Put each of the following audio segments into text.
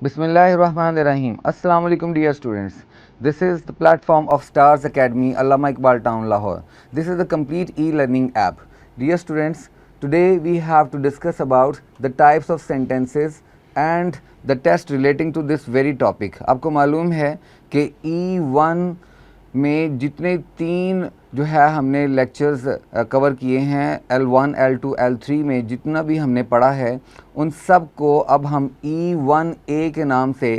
Bismillahirrahmanirrahim. Assalamu alaikum dear students. This is the platform of Stars Academy, Allama Iqbal Town, Lahore. This is a complete e-learning app. Dear students, today we have to discuss about the types of sentences and the test relating to this very topic. आपको मालूम है कि E1 में जितने तीन जो है हमने लेक्चर्स कवर किए हैं L1, L2, L3 में जितना भी हमने पढ़ा है उन सब को अब हम E1A के नाम से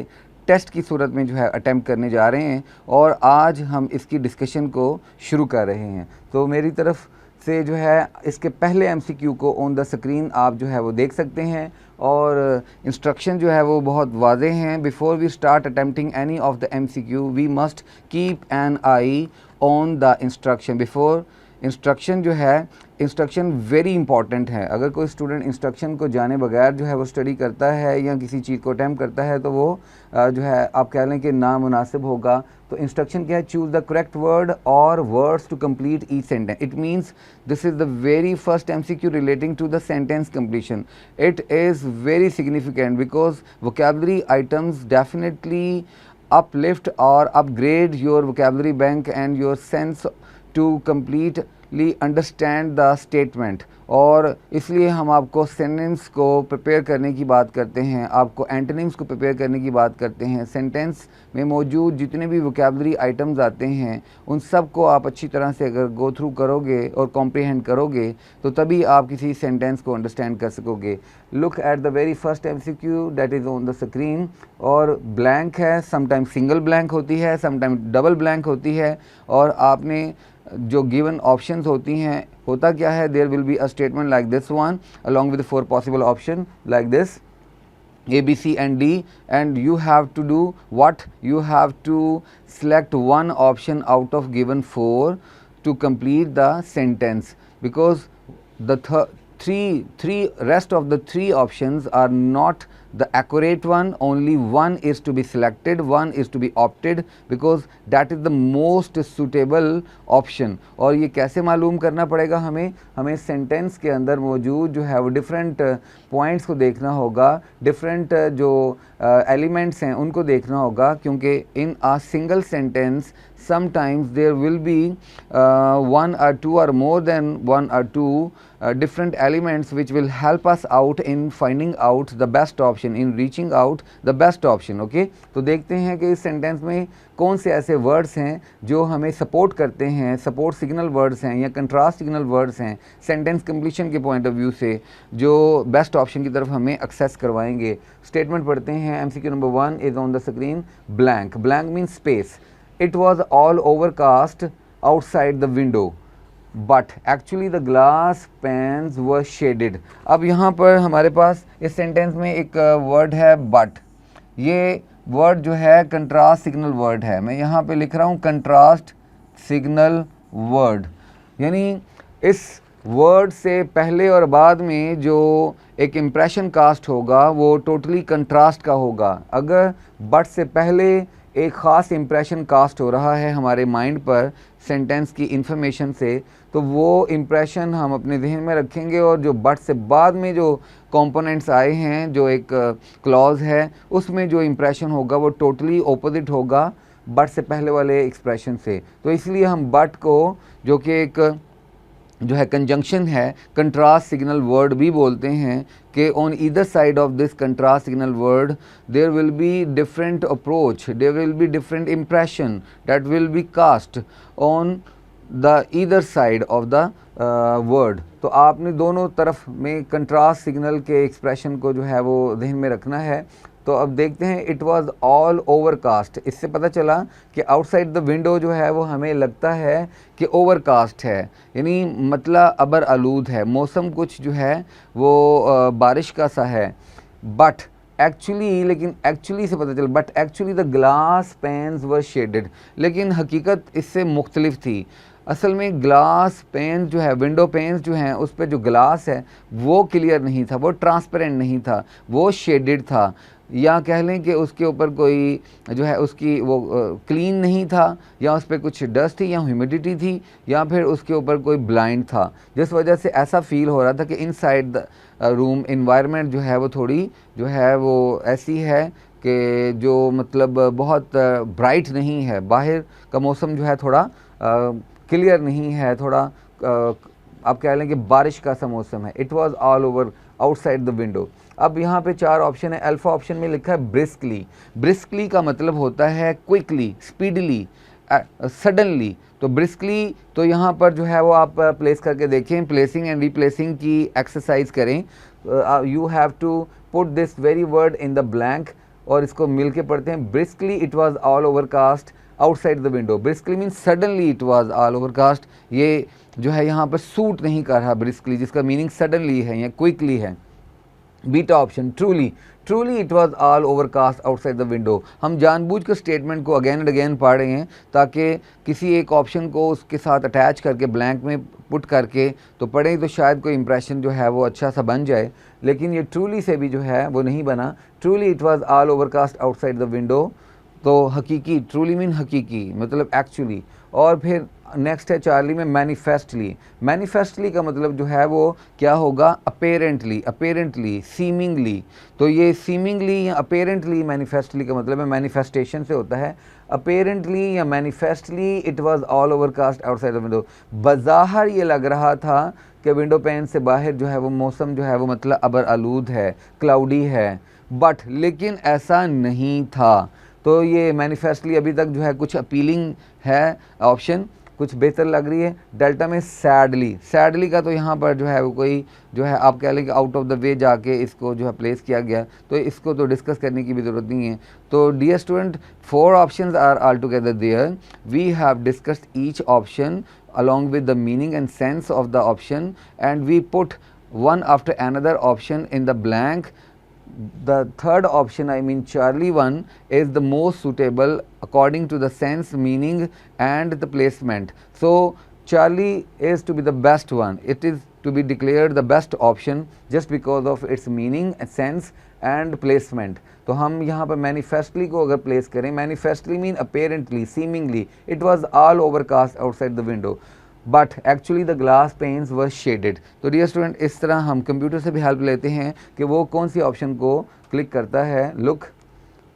टेस्ट की सूरत में जो है अटेम्प्ट करने जा रहे हैं और आज हम इसकी डिस्कशन को शुरू कर रहे हैं। तो मेरी तरफ से जो है इसके पहले MCQ को ऑन द स्क्रीन आप जो है वो देख सकते हैं और इंस्ट्रक्शन जो है वो बहुत वाज़े हैं। Before we start attempting any of the MCQ we must keep an eye on the instruction before. Instruction जो है इंस्ट्रक्शन वेरी इंपॉर्टेंट है। अगर कोई स्टूडेंट इंस्ट्रक्शन को जाने बगैर जो है वो स्टडी करता है या किसी चीज़ को अटैम्प्ट करता है तो वो जो है आप कह लें कि नामुनासिब होगा। तो इंस्ट्रक्शन क्या है? चूज़ द करेक्ट वर्ड और words to complete each sentence. It means this is the very first MCQ relating to the sentence completion. It is very significant because vocabulary items definitely uplift or upgrade your vocabulary bank and your sense to completely understand the statement। और इसलिए हम आपको sentence को prepare करने की बात करते हैं, आपको एंटोनिम्स को प्रिपेयर करने की बात करते हैं। सेंटेंस में मौजूद जितने भी वोकेबलरी आइटम्स आते हैं उन सब को आप अच्छी तरह से अगर गो थ्रू करोगे और कॉम्प्रिहेंड करोगे तो तभी आप किसी सेंटेंस को अंडरस्टैंड कर सकोगे। Look at the very first MCQ that is on the screen. और ब्लैंक है, समटाइम सिंगल ब्लैंक होती है, समटाइम डबल ब्लैंक होती है। और आपने जो गिवन ऑप्शंस होती हैं होता क्या है? There will be a statement like this one along with 4 possible option like this A, B, C and D, and you have to do what? You have to select one option out of given 4 to complete the sentence because the three rest of the 3 options are not the accurate one. Only one is to be selected, one is to be opted because that is the most suitable option। और ये कैसे मालूम करना पड़ेगा हमें sentence के अंदर मौजूद जो है वो डिफरेंट पॉइंट्स को देखना होगा, डिफरेंट जो एलिमेंट्स हैं उनको देखना होगा क्योंकि in a single sentence sometimes there will be one or two or more than one or two different elements which will help us out in finding out the best option, in reaching out the best option। okay? तो देखते हैं कि इस sentence में कौन से ऐसे words हैं जो हमें सपोर्ट करते हैं, सपोर्ट सिग्नल वर्ड्स हैं या कंट्रास्ट सिग्नल वर्ड्स हैं सेंटेंस कंप्लीशन के पॉइंट ऑफ व्यू से जो बेस्ट ऑप्शन की तरफ हमें एक्सेस करवाएंगे। स्टेटमेंट पढ़ते हैं। MCQ number 1 is on the screen. Blank, blank means space. It was all overcast outside the window, but actually the glass panes were shaded। अब यहाँ पर हमारे पास इस सेंटेंस में एक वर्ड है but। ये वर्ड जो है कंट्रास्ट सिग्नल वर्ड है। मैं यहाँ पे लिख रहा हूँ कंट्रास्ट सिग्नल वर्ड, यानी इस वर्ड से पहले और बाद में जो एक इम्प्रेशन कास्ट होगा वो टोटली कंट्रास्ट का होगा। अगर बट से पहले एक ख़ास इम्प्रेशन कास्ट हो रहा है हमारे माइंड पर सेंटेंस की इंफॉर्मेशन से तो वो इम्प्रेशन हम अपने जहन में रखेंगे और जो बट से बाद में जो कंपोनेंट्स आए हैं जो एक क्लॉज है उसमें जो इम्प्रेशन होगा वो टोटली ऑपोजिट होगा बट से पहले वाले एक्सप्रेशन से। तो इसलिए हम बट को जो कि एक जो है कंजंक्शन है कंट्रास्ट सिग्नल वर्ड भी बोलते हैं कि on either side of this contrast signal word there will be different approach, there will be different impression that will be cast on the either side of the word. तो आपने दोनों तरफ में contrast signal के expression को जो है वो ध्यान में रखना है। तो अब देखते हैं इट वाज ऑल ओवरकास्ट। इससे पता चला कि आउटसाइड द विंडो जो है वो हमें लगता है कि ओवरकास्ट है, यानी मतलब अबर आलूद है, मौसम कुछ जो है वो बारिश का सा है। बट एक्चुअली, लेकिन एक्चुअली से पता चला but actually the glass panes were shaded, लेकिन हकीकत इससे मुख्तलिफ थी। असल में ग्लास पेन जो है, विंडो पेन्स जो हैं उस पर जो ग्लास है वो क्लियर नहीं था, वो ट्रांसपेरेंट नहीं था, वो शेडेड था। या कह लें कि उसके ऊपर कोई जो है उसकी वो क्लीन नहीं था, या उस पर कुछ डस्ट थी या ह्यूमिडिटी थी, या फिर उसके ऊपर कोई ब्लाइंड था, जिस वजह से ऐसा फील हो रहा था कि इनसाइड द रूम इन्वायरमेंट जो है वो थोड़ी जो है वो ऐसी है कि जो मतलब बहुत ब्राइट नहीं है, बाहर का मौसम जो है थोड़ा क्लियर नहीं है, थोड़ा आप कह लें कि बारिश का सा मौसम है। It was all over outside the window. अब यहाँ पे 4 ऑप्शन है। अल्फा ऑप्शन में लिखा है ब्रिस्कली। ब्रिस्कली का मतलब होता है क्विकली, स्पीडली, सडनली। तो ब्रिस्कली तो यहाँ पर जो है वो आप प्लेस करके देखें, प्लेसिंग एंड रिप्लेसिंग की एक्सरसाइज करें। You have to put this very word in the blank और इसको मिल के पढ़ते हैं। Briskly it was all overcast outside the window. Briskly means suddenly it was all overcast. ये जो है यहाँ पर सूट नहीं कर रहा ब्रिस्कली, जिसका मीनिंग सडनली है या क्विकली है। Beta option truly. Truly it was all overcast outside the window. हम जानबूझ कर स्टेटमेंट को अगेन एंड अगेन पढ़ रहे हैं ताकि किसी एक ऑप्शन को उसके साथ अटैच करके ब्लैंक में पुट करके तो पढ़ें तो शायद कोई इंप्रेशन जो है वो अच्छा सा बन जाए। लेकिन ये ट्रूली से भी जो है वो नहीं बना। Truly it was all overcast outside the window, तो हकीकी, ट्रूली मीन हकीकी मतलब एक्चुअली। और फिर नेक्स्ट है चार्ली में मैनिफेस्टली। मैनिफेस्टली का मतलब जो है वो क्या होगा, अपेरेंटली, अपेरेंटली, सीमिंगली। तो ये सीमिंगली या अपेरेंटली मैनिफेस्टली का मतलब है मैनिफेस्टेशन से होता है। अपेरेंटली या manifestly it was all overcast outside the window. बज़ाहिर ये लग रहा था कि विंडो पैन से बाहर जो है वो मौसम जो है वो मतलब अबर आलूद है, क्लाउडी है, बट लेकिन ऐसा नहीं था। तो ये मैनिफेस्टली अभी तक जो है कुछ अपीलिंग है ऑप्शन, कुछ बेहतर लग रही है। डेल्टा में सैडली। सैडली का तो यहाँ पर जो है वो कोई जो है आप कह लें कि आउट ऑफ द वे जाके इसको जो है प्लेस किया गया, तो इसको तो डिस्कस करने की भी ज़रूरत नहीं है। तो dear student, 4 options are all together there. We have discussed each option along with the meaning and sense of the option, and we put one after another option in the blank. The third option, I mean Charlie one, is the most suitable according to the sense, meaning and the placement. So Charlie is to be the best one. It is to be declared the best option just because of its meaning, sense and placement. तो हम यहाँ पर manifestly को अगर place करें, manifestly mean apparently, seemingly, it was all overcast outside the window but actually the glass panes were shaded. तो dear student, इस तरह हम कंप्यूटर से भी हेल्प लेते हैं कि वो कौन सी ऑप्शन को क्लिक करता है। लुक,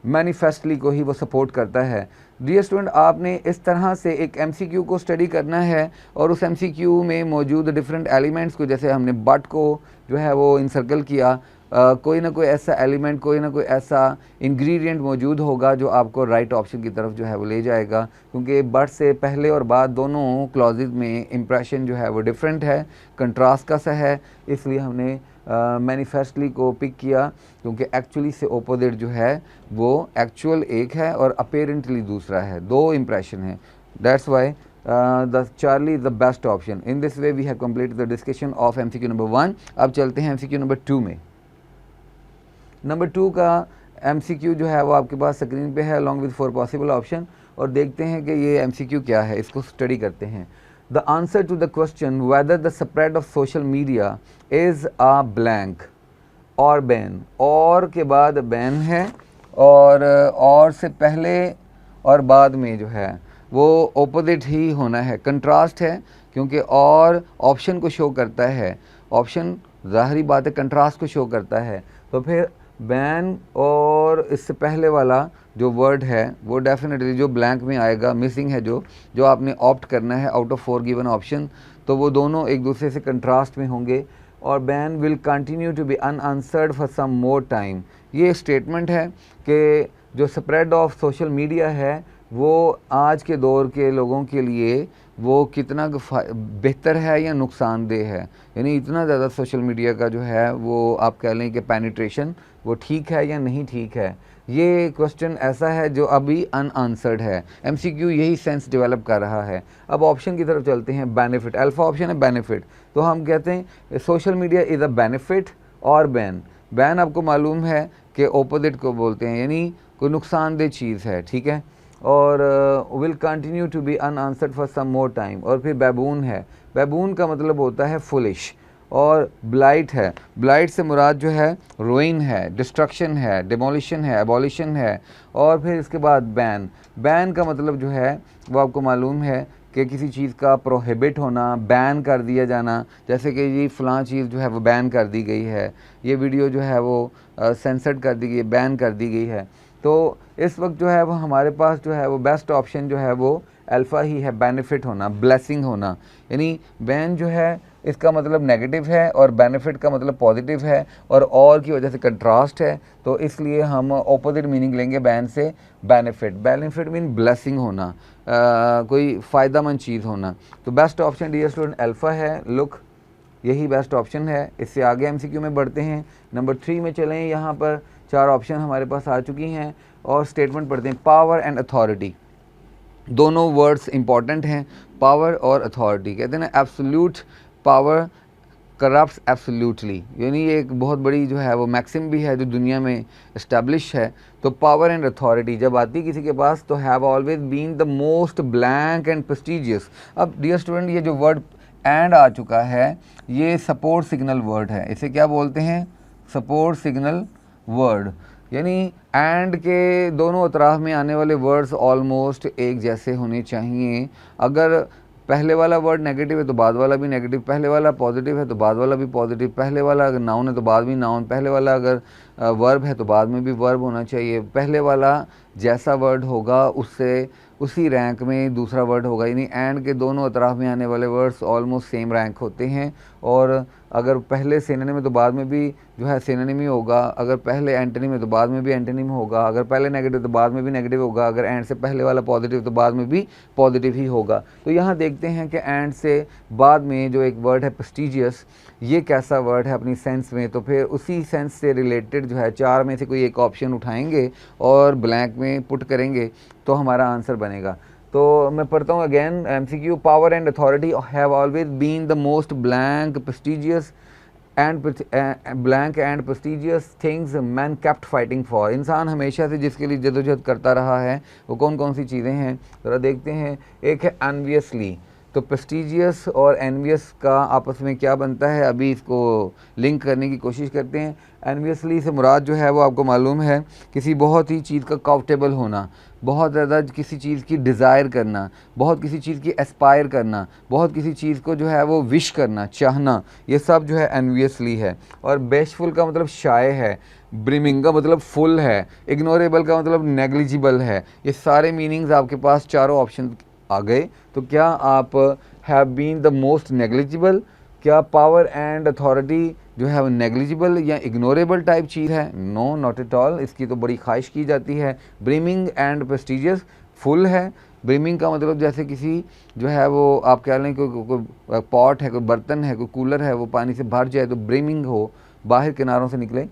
मैनिफेस्टली को ही वो सपोर्ट करता है। डियर स्टूडेंट, आपने इस तरह से एक एमसीक्यू को स्टडी करना है और उस एमसीक्यू में मौजूद डिफरेंट एलिमेंट्स को, जैसे हमने बट को जो है वो इंसर्कल किया, कोई ना कोई ऐसा एलिमेंट, कोई ना कोई ऐसा इंग्रेडिएंट मौजूद होगा जो आपको राइट ऑप्शन की तरफ जो है वो ले जाएगा। क्योंकि बट से पहले और बाद दोनों क्लॉजेज में इंप्रेशन जो है वो डिफरेंट है, कंट्रास्ट का सा है, इसलिए हमने मैनिफेस्टली को पिक किया क्योंकि एक्चुअली से ओपोजिट जो है वो एक्चुअल एक है और अपेरेंटली दूसरा है, 2 इंप्रेशन है। That's Y the Charlie is the best option. In this way we have completed the discussion of MCQ number 1. अब चलते हैं MCQ number 2 में। नंबर 2 का MCQ जो है वो आपके पास स्क्रीन पे है along with 4 possible option, और देखते हैं कि ये MCQ क्या है, इसको स्टडी करते हैं। The answer to the question whether the spread of social media is a blank or ban, और के बाद ban है और से पहले और बाद में जो है वो ऑपोजिट ही होना है, कंट्रास्ट है क्योंकि और ऑप्शन को शो करता है, ऑप्शन ज़ाहरी बात है कंट्रास्ट को शो करता है। तो फिर बैन और इससे पहले वाला जो वर्ड है वो डेफिनेटली जो ब्लैंक में आएगा, मिसिंग है, जो आपने ऑप्ट करना है आउट ऑफ 4 गिवन ऑप्शन, तो वो दोनों एक दूसरे से कंट्रास्ट में होंगे। और bane will continue to be unanswered for some more time. ये स्टेटमेंट है कि जो स्प्रेड ऑफ सोशल मीडिया है वो आज के दौर के लोगों के लिए वो कितना बेहतर है या नुकसानदेह है, यानी इतना ज़्यादा सोशल मीडिया का जो है वो आप कह लें कि पेनिट्रेशन वो ठीक है या नहीं ठीक है। ये क्वेश्चन ऐसा है जो अभी अनआंसर्ड है, एमसीक्यू यही सेंस डेवलप कर रहा है। अब ऑप्शन की तरफ चलते हैं। बेनिफिट, अल्फा ऑप्शन है बेनिफिट, तो हम कहते हैं social media is a benefit और बैन। बैन आपको मालूम है कि ओपोजिट को बोलते हैं, यानी कोई नुकसानदेह चीज़ है, ठीक है। और will continue to be unanswered for some more time. और फिर बैबून है, बैबून का मतलब होता है फुलिश। और ब्लाइट है, ब्लाइट से मुराद जो है रोइन है, डिस्ट्रक्शन है, डिमोलिशन है, एबॉलिशन है। और फिर इसके बाद बैन, बैन का मतलब जो है वो आपको मालूम है कि किसी चीज़ का प्रोहिबिट होना, बैन कर दिया जाना, जैसे कि ये फ़लाँ चीज़ जो है वो बैन कर दी गई है, ये वीडियो जो है वो सेंसर्ड कर दी गई है, बैन कर दी गई है। तो इस वक्त जो है वो हमारे पास जो है वो बेस्ट ऑप्शन जो है वो अल्फ़ा ही है, बेनिफिट होना, ब्लेसिंग होना। यानी बैन जो है इसका मतलब नेगेटिव है और बेनिफिट का मतलब पॉजिटिव है, और की वजह से कंट्रास्ट है, तो इसलिए हम ऑपोजिट मीनिंग लेंगे बैन से बेनिफिट। बेनिफिट मीन ब्लेसिंग होना, कोई फ़ायदेमंद चीज़ होना। तो best option dear student alpha है, लुक यही बेस्ट ऑप्शन है। इससे आगे एमसीक्यू में बढ़ते हैं, नंबर 3 में चलें। यहाँ पर 4 ऑप्शन हमारे पास आ चुकी हैं और स्टेटमेंट पढ़ते हैं। पावर एंड अथॉरिटी, दोनों वर्ड्स इंपॉर्टेंट हैं, पावर और अथॉरिटी। कहते हैं ना एब्सोल्यूट पावर करप्ट्स एब्सोल्यूटली, यानी ये एक बहुत बड़ी जो है वो मैक्सिम भी है जो दुनिया में इस्टेब्लिश है। तो पावर एंड अथॉरिटी जब आती है किसी के पास तो have always been the most blank and prestigious. अब डियर स्टूडेंट ये जो वर्ड एंड आ चुका है ये सपोर्ट सिग्नल वर्ड है, इसे क्या बोलते हैं, सपोर्ट सिग्नल वर्ड। यानी एंड के दोनों अतराफ में आने वाले वर्ड्स ऑलमोस्ट एक जैसे होने चाहिए। अगर पहले वाला वर्ड नेगेटिव है तो बाद वाला भी नेगेटिव, पहले वाला पॉजिटिव है तो बाद वाला भी पॉजिटिव, पहले वाला अगर नाउन है तो बाद भी नाउन, पहले वाला अगर वर्ब है तो बाद में भी वर्ब होना चाहिए। पहले वाला जैसा वर्ड होगा उससे उसी रैंक में दूसरा वर्ड होगा। यानी एंड के दोनों अतराफ में आने वाले वर्ड्स ऑलमोस्ट सेम रैंक होते हैं, और अगर पहले सिनोनिम है तो बाद में भी जो है सिनोनिम ही होगा, अगर पहले एंटोनिम है तो बाद में भी एंटोनिम होगा, अगर पहले नेगेटिव तो बाद में भी नेगेटिव होगा, अगर एंड से पहले वाला पॉजिटिव तो बाद में भी पॉजिटिव ही होगा। तो यहाँ देखते हैं कि एंड से बाद में जो एक वर्ड है प्रेस्टिजियस, ये कैसा वर्ड है अपनी सेंस में। तो फिर उसी सेंस से रिलेटेड जो है 4 में से कोई एक ऑप्शन उठाएंगे और ब्लैंक में पुट करेंगे तो हमारा आंसर बनेगा। तो मैं पढ़ता हूँ again MCQ. Power and authority have always been the most blank prestigious and prestigious things man kept fighting for. इंसान हमेशा से जिसके लिए जदोजहद करता रहा है वो कौन कौन सी चीज़ें हैं ज़रा देखते हैं। एक है एनवियसली, तो प्रेस्टिजियस और एनवियस का आपस में क्या बनता है, अभी इसको लिंक करने की कोशिश करते हैं। एनवियसली से मुराद जो है वो आपको मालूम है किसी बहुत ही चीज़ का काउटेबल होना, बहुत ज़्यादा किसी चीज़ की डिज़ायर करना, बहुत किसी चीज़ की एस्पायर करना, बहुत किसी चीज़ को जो है वो विश करना, चाहना, ये सब जो है एनवियसली है। और बेशफुल का मतलब शाय है, ब्रिमिंग का मतलब फुल है, इग्नोरेबल का मतलब नेग्लिजिबल है। ये सारे मीनिंग्स आपके पास चारों ऑप्शन आ गए। तो क्या आप have been the most negligible, क्या पावर एंड अथॉरिटी जो है वो नेग्लिजिबल या इग्नोरेबल टाइप चीज़ है? नो, नॉट एट ऑल, इसकी तो बड़ी ख्वाहिश की जाती है। ब्रिमिंग एंड प्रेस्टिजियस, फुल है। ब्रिमिंग का मतलब जैसे किसी जो है वो आप कह लें कोई पॉट है, कोई बर्तन है, कोई कूलर है, वो पानी से भर जाए तो ब्रिमिंग हो, बाहर किनारों से निकले।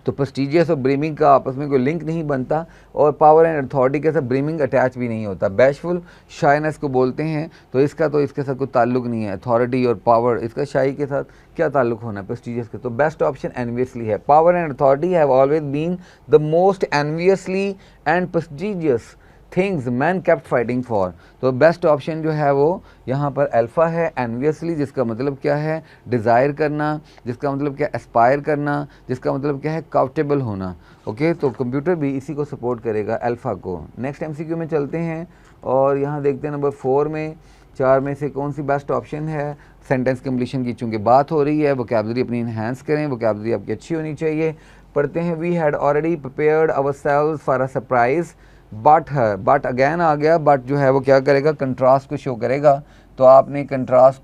तो प्रेस्टिजियस और ब्रीमिंग का आपस में कोई लिंक नहीं बनता, और पावर एंड अथॉरिटी के साथ ब्रीमिंग अटैच भी नहीं होता। बैशफुल शाइनेस को बोलते हैं, तो इसके साथ कोई ताल्लुक नहीं है। अथॉरिटी और पावर, इसका शाही के साथ क्या ताल्लुक होना है प्रेस्टिजियस के? तो बेस्ट ऑप्शन एनवियसली है। Power and authority have always been the most enviously and prestigious things man kept fighting for. तो बेस्ट ऑप्शन जो है वो यहाँ पर अल्फ़ा है, एनवियसली, जिसका मतलब क्या है, डिज़ायर करना, जिसका मतलब क्या एस्पायर करना, जिसका मतलब क्या है काउटेबल होना। ओके, तो कंप्यूटर भी इसी को सपोर्ट करेगा, अल्फ़ा को। नेक्स्ट एमसीक्यू में चलते हैं और यहाँ देखते हैं नंबर 4 में 4 में से कौन सी बेस्ट ऑप्शन है। सेंटेंस कम्प्लीशन की चूँकि बात हो रही है, वोकैबुलरी अपनी इन्हांस करें, वोकैबुलरी आपकी अच्छी होनी चाहिए। पढ़ते हैं, we had already prepared ourselves for a surprise but है, बट अगेन आ गया। बट जो है वो क्या करेगा, कंट्रास्ट को शो करेगा। तो आपने कंट्रास्ट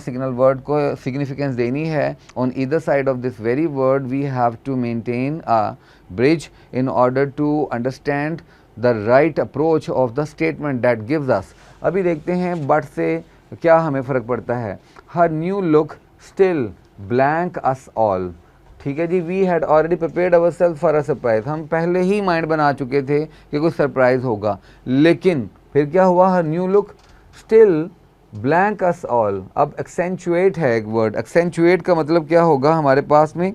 सिग्नल वर्ड को सिग्निफिकेंस देनी है। On either side of this very word we have to maintain a bridge in order to understand the right approach of the statement that gives us. अभी देखते हैं but से क्या हमें फ़र्क पड़ता है। Her new look still blank us all. ठीक है जी, we had already prepared ourselves for a surprise. हम पहले ही माइंड बना चुके थे कि कुछ सरप्राइज होगा, लेकिन फिर क्या हुआ, her new look still blank us all. अब एक्सेंचुएट है एक वर्ड, एक्सेंचुएट का मतलब क्या होगा हमारे पास में,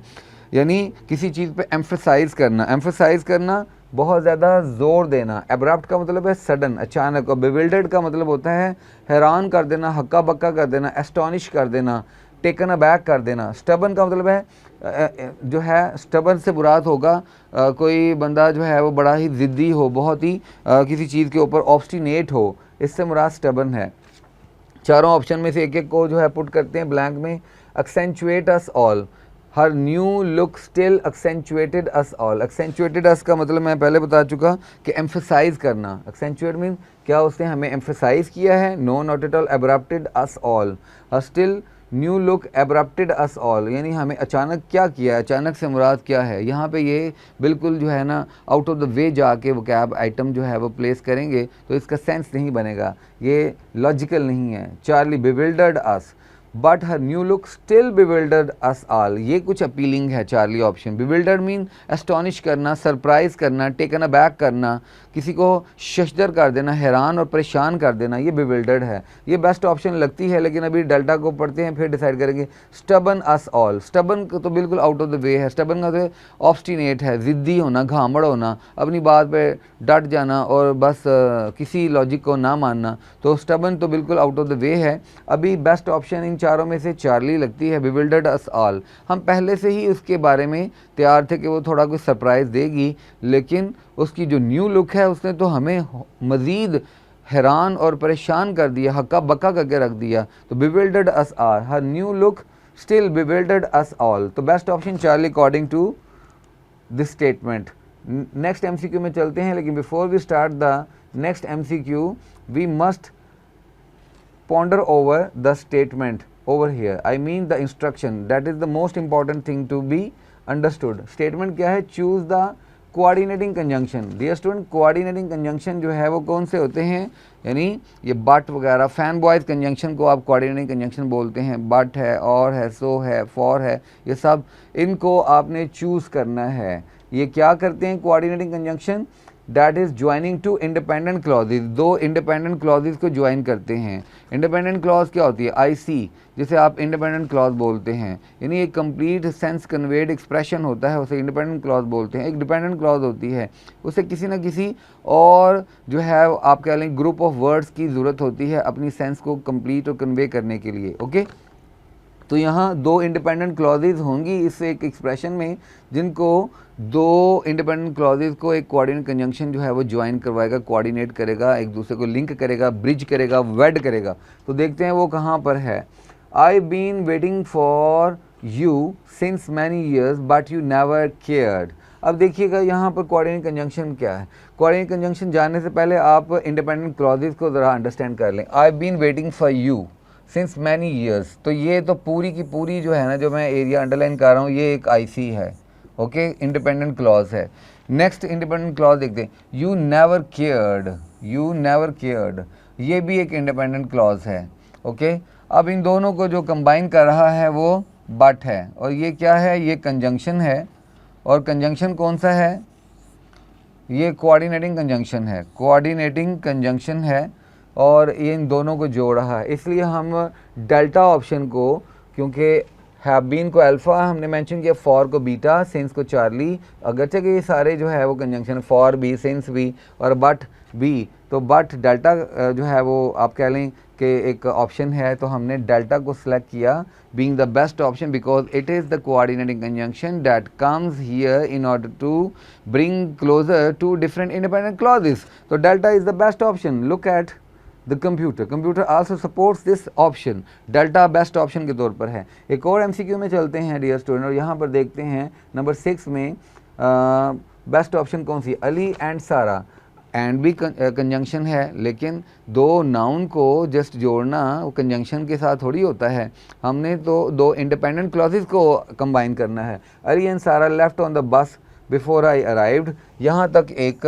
यानी किसी चीज़ पे एम्फसाइज करना, बहुत ज़्यादा जोर देना। एब्रप्ट का मतलब है सडन, अचानक, और बिविल्डर्ड का मतलब होता है हैरान कर देना, हक्का बक्का कर देना, एस्टॉनिश कर देना, टेकन अबैक कर देना। स्टबन का मतलब है जो है, स्टबन से मुराद होगा कोई बंदा जो है वो बड़ा ही ज़िद्दी हो, बहुत ही किसी चीज़ के ऊपर ऑब्स्टिनेट हो, इससे मुराद स्टबन है। चारों ऑप्शन में से एक एक को जो है पुट करते हैं ब्लैंक में। Accentuate us all, her new look still accentuated us all. Accentuated us का मतलब मैं पहले बता चुका कि एम्फेसाइज करना। एक्सेंचुएट मीन क्या उसने हमें एम्फेसाइज किया है? No not at all, abrupted us all. Her still new look abrupted us all, यानी हमें अचानक क्या किया, अचानक से मुराद क्या है? यहाँ पे ये बिल्कुल जो है ना आउट ऑफ द वे जाके वो कैब आइटम जो है वो प्लेस करेंगे तो इसका सेंस नहीं बनेगा, ये लॉजिकल नहीं है। Charlie bewildered us but her new look still bewildered us all, ये कुछ अपीलिंग है Charlie option. Bewildered mean astonish करना, सरप्राइज करना, टेकन अबैक करना, किसी को शशदर कर देना, हैरान और परेशान कर देना, ये बिविल्डर्ड है। ये बेस्ट ऑप्शन लगती है, लेकिन अभी डेल्टा को पढ़ते हैं फिर डिसाइड करेंगे। स्टबन अस ऑल, स्टबन तो बिल्कुल आउट ऑफ द वे है। स्टबन का तो ऑब्स्टिनेट है, ज़िद्दी होना, घामड़ होना, अपनी बात पे डट जाना और बस किसी लॉजिक को ना मानना, तो स्टबन तो बिल्कुल आउट ऑफ द वे है। अभी बेस्ट ऑप्शन इन चारों में से चार्ली लगती है, बिविल्डर्ड अस ऑल। हम पहले से ही उसके बारे में तैयार थे कि वो थोड़ा कुछ सरप्राइज़ देगी, लेकिन उसकी जो न्यू लुक है उसने तो हमें मज़ीद हैरान और परेशान कर दिया, हक्का बक्का करके रख दिया। तो bewildered us all, her new look still bewildered us all. तो best option Charlie according to this statement. Next MCQ में चलते हैं, लेकिन before we start the next MCQ we must ponder over the statement over here, I mean the instruction, that is the most important thing to be understood। statement क्या है? choose the coordinating conjunction। dear student, coordinating conjunction जो है वो कौन से होते हैं? यानी ये बट वगैरह, फैन बॉयज कंजंक्शन को आप कोऑर्डिनेटिंग कंजंक्शन बोलते हैं। बट है, और है, सो है, फॉर है, ये सब इनको आपने चूज़ करना है। ये क्या करते हैं coordinating conjunction? That is joining two independent clauses, दो इंडिपेंडेंट क्लॉजेज को ज्वाइन करते हैं। इंडिपेंडेंट क्लॉज क्या होती है? आई सी, जिसे आप इंडिपेंडेंट क्लॉज बोलते हैं, यानी एक कंप्लीट सेंस कन्वेड एक्सप्रेशन होता है, उसे इंडिपेंडेंट क्लॉज बोलते हैं। एक डिपेंडेंट क्लॉज होती है, उसे किसी न किसी और जो है आप कह लें ग्रुप ऑफ वर्ड्स की ज़रूरत होती है अपनी सेंस को कंप्लीट और कन्वे करने के लिए। ओके, तो यहाँ दो इंडिपेंडेंट क्लॉजेज होंगी इस एक एक्सप्रेशन में, जिनको दो इंडिपेंडेंट क्लॉजेज को एक कोऑर्डिनेट कंजंक्शन जो है वो ज्वाइन करवाएगा, कोऑर्डिनेट करेगा, एक दूसरे को लिंक करेगा, ब्रिज करेगा, वेड करेगा। तो देखते हैं वो कहाँ पर है। I been waiting for you since many years but you never cared. अब देखिएगा यहाँ पर कोऑर्डिनेट कंजंक्शन क्या है। कोऑर्डिनेट कंजंक्शन जानने से पहले आप इंडिपेंडेंट क्लॉजेज को ज़रा अंडरस्टैंड कर लें। I been waiting for you since many years, तो ये तो पूरी की पूरी जो है ना, जो मैं एरिया अंडरलाइन कर रहा हूँ, ये एक आईसी है। ओके, इंडिपेंडेंट क्लॉज है। नेक्स्ट इंडिपेंडेंट क्लॉज देखते हैं, you never cared, you never cared, ये भी एक इंडिपेंडेंट क्लॉज है। ओके, अब इन दोनों को जो कंबाइन कर रहा है वो बट है, और ये क्या है? ये कंजंक्शन है, और कंजंक्शन कौन सा है? ये कोऑर्डिनेटिंग कंजंक्शन है, कोऑर्डिनेटिंग कंजंक्शन है, और ये इन दोनों को जोड़ रहा है। इसलिए हम डेल्टा ऑप्शन को, क्योंकि हैव बीन को अल्फ़ा हमने मेंशन किया, फॉर को बीटा, सिंस को चार्ली, अगरचे कि ये सारे जो है वो कंजंक्शन, फॉर भी, सिंस भी और बट भी, तो बट डेल्टा जो है वो आप कह लें कि एक ऑप्शन है, तो हमने डेल्टा को सिलेक्ट किया being the best option because it is the coordinating conjunction that comes here in order to bring closure to different independent clauses. तो delta is the best option. Look at the computer also supports this option. Delta best option के तौर पर है। एक और MCQ में चलते हैं डियर स्टूडेंट, और यहाँ पर देखते हैं नंबर 6 में बेस्ट ऑप्शन कौन सी? अली एंड सारा। एंड भी कंजंक्शन है, लेकिन दो नाउन को जस्ट जोड़ना वो कंजंक्शन के साथ थोड़ी होता है, हमने तो दो इंडिपेंडेंट क्लॉजेस को कंबाइन करना है। अली एंड सारा left on the bus before I arrived, यहाँ तक एक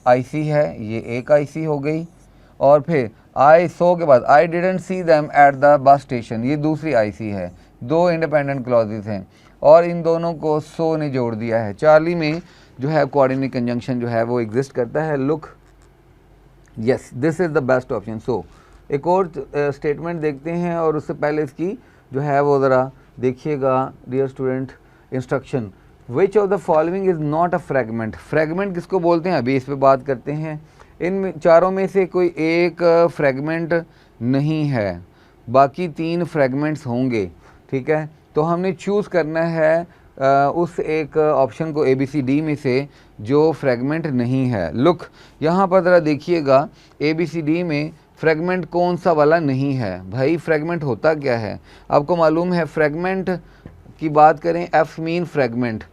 आईसी है, ये एक आईसी हो गई, और फिर आई सो के बाद I didn't see them at the bus station, ये दूसरी आईसी है। दो इंडिपेंडेंट क्लॉजेस हैं और इन दोनों को सो ने जोड़ दिया है। चार्ली में जो है कोऑर्डिनेट कंजंक्शन जो है वो एग्जिस्ट करता है। Look, yes, this is the best option. So एक और स्टेटमेंट देखते हैं, और उससे पहले इसकी जो है वो ज़रा देखिएगा dear student. Instruction, which of the following is not a fragment. Fragment किसको बोलते हैं, अभी इस पर बात करते हैं। इन चारों में से कोई एक फ्रेगमेंट नहीं है, बाकी 3 फ्रेगमेंट्स होंगे। ठीक है, तो हमने चूज़ करना है उस एक ऑप्शन को ABCD में से जो फ्रेगमेंट नहीं है। लुक, यहाँ पर ज़रा देखिएगा, ABCD में फ्रेगमेंट कौन सा वाला नहीं है। भाई फ्रेगमेंट होता क्या है? आपको मालूम है फ्रेगमेंट की बात करें, एफ मीन फ्रेगमेंट।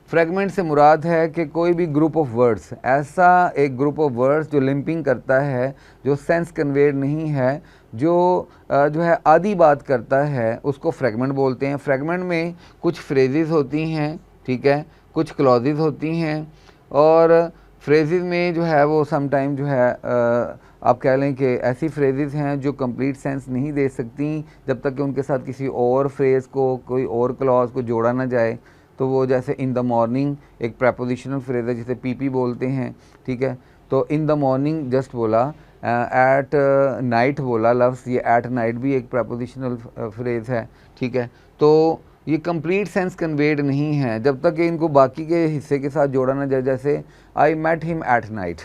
फ्रेगमेंट से मुराद है कि कोई भी ग्रुप ऑफ वर्ड्स, ऐसा एक ग्रुप ऑफ वर्ड्स जो लिंपिंग करता है, जो सेंस कन्वेड नहीं है, जो है आधी बात करता है, उसको फ्रेगमेंट बोलते हैं। फ्रेगमेंट में कुछ फ्रेजेस होती हैं, ठीक है, कुछ क्लॉजेज होती हैं, और फ्रेजेस में जो है वो समटाइम जो है आप कह लें कि ऐसी फ्रेजेस हैं जो कंप्लीट सेंस नहीं दे सकती जब तक कि उनके साथ किसी और फ्रेज़ को, कोई और क्लॉज को जोड़ा ना जाए। तो वो जैसे इन द मॉर्निंग एक प्रेपोजिशनल फ्रेज है जिसे पीपी बोलते हैं, ठीक है। तो इन द मॉर्निंग जस्ट बोला, एट नाइट बोला लफ्ज़, ये एट नाइट भी एक प्रेपोजिशनल फ्रेज है, ठीक है। तो ये कंप्लीट सेंस कन्वेड नहीं है जब तक कि इनको बाकी के हिस्से के साथ जोड़ा ना जाए। जैसे I met him at night,